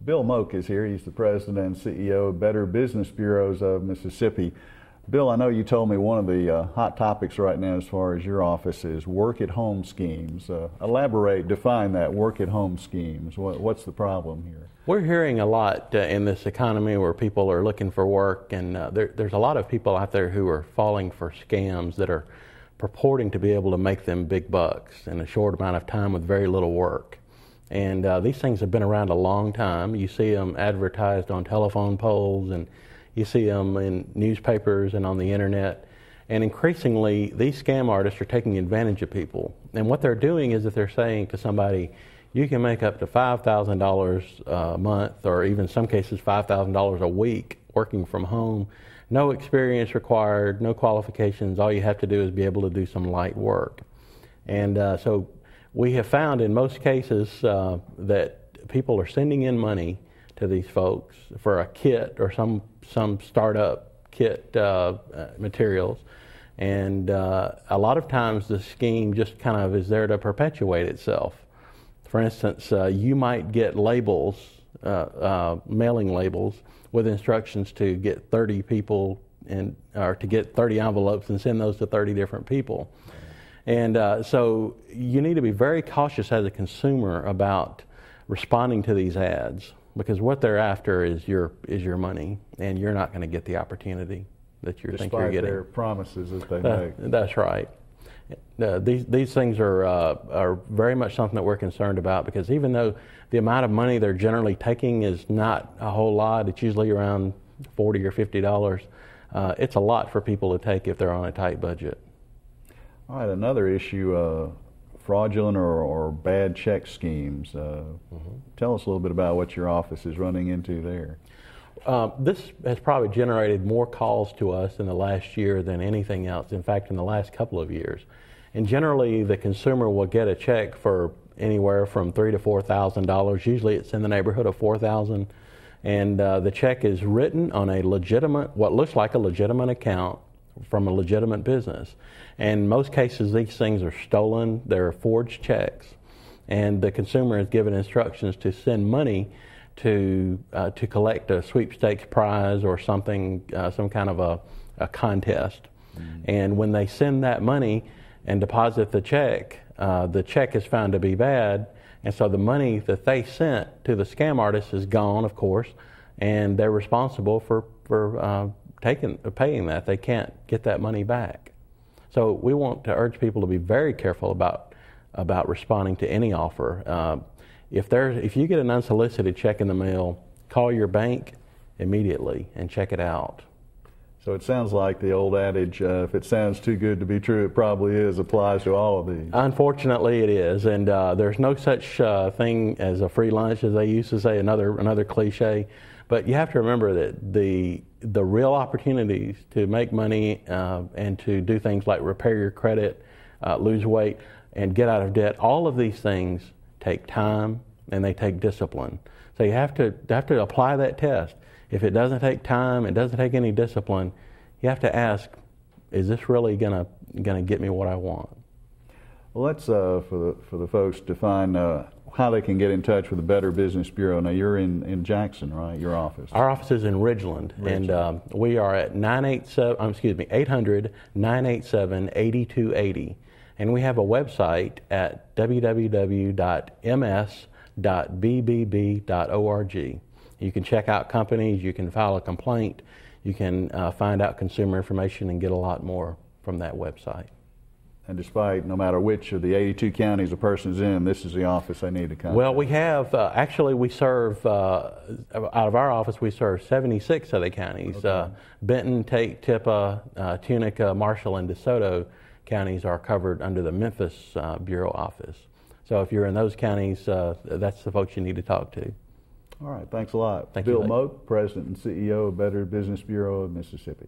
Bill Moak is here. He's the president and CEO of Better Business Bureaus of Mississippi. Bill, I know you told me one of the hot topics right now as far as your office is work-at-home schemes. Elaborate, define that, work-at-home schemes. What's the problem here? We're hearing a lot in this economy where people are looking for work, and there's a lot of people out there who are falling for scams that are purporting to be able to make them big bucks in a short amount of time with very little work. And these things have been around a long time. You see them advertised on telephone poles, and you see them in newspapers and on the internet. And increasingly, these scam artists are taking advantage of people. And what they're doing is that they're saying to somebody, you can make up to $5,000 a month, or even in some cases $5,000 a week working from home. No experience required, no qualifications. All you have to do is be able to do some light work. And so we have found in most cases that people are sending in money to these folks for a kit or some startup kit materials. And a lot of times the scheme just kind of is there to perpetuate itself. For instance, you might get labels, mailing labels, with instructions to get 30 people or to get 30 envelopes and send those to 30 different people. And so you need to be very cautious as a consumer about responding to these ads, because what they're after is your money, and you're not going to get the opportunity that you think you're getting. Despite their promises that they make. That's right. These things are very much something that we're concerned about, because even though the amount of money they're generally taking is not a whole lot, it's usually around $40 or $50, it's a lot for people to take if they're on a tight budget. All right, another issue, fraudulent or bad check schemes. Tell us a little bit about what your office is running into there. This has probably generated more calls to us in the last year than anything else. In fact, in the last couple of years. And generally, the consumer will get a check for anywhere from $3,000 to $4,000. Usually, it's in the neighborhood of $4,000, and the check is written on a legitimate, what looks like a legitimate account from a legitimate business. And in most cases, these things are stolen. They're forged checks, and the consumer is given instructions to send money to collect a sweepstakes prize or something, some kind of a contest. And when they send that money and deposit the check is found to be bad, and so the money that they sent to the scam artist is gone, of course, and they're responsible for paying that. They can't get that money back. So we want to urge people to be very careful about responding to any offer. If you get an unsolicited check in the mail, call your bank immediately and check it out. So it sounds like the old adage, if it sounds too good to be true, it probably is, applies to all of these. Unfortunately, it is, and there's no such thing as a free lunch, as they used to say, another cliche. But you have to remember that the real opportunities to make money and to do things like repair your credit, lose weight, and get out of debt, all of these things take time and they take discipline. So you have to apply that test. If it doesn't take time, it doesn't take any discipline, you have to ask, is this really gonna get me what I want? Well, let's for the folks define how they can get in touch with the Better Business Bureau. Now you're in Jackson, right? Your office. Our office is in Ridgeland. And we are at 800-987-8280. And we have a website at www.ms.bbb.org. You can check out companies, you can file a complaint, you can find out consumer information and get a lot more from that website. And despite, no matter which of the 82 counties a person's in, this is the office they need to contact. Well, we have, actually we serve, out of our office we serve 76 other counties. Okay. Benton, Tate, Tippah, Tunica, Marshall, and DeSoto counties are covered under the Memphis Bureau office. So if you're in those counties, that's the folks you need to talk to. All right, thanks a lot. Thank you. Bill Moak, President and CEO of Better Business Bureau of Mississippi.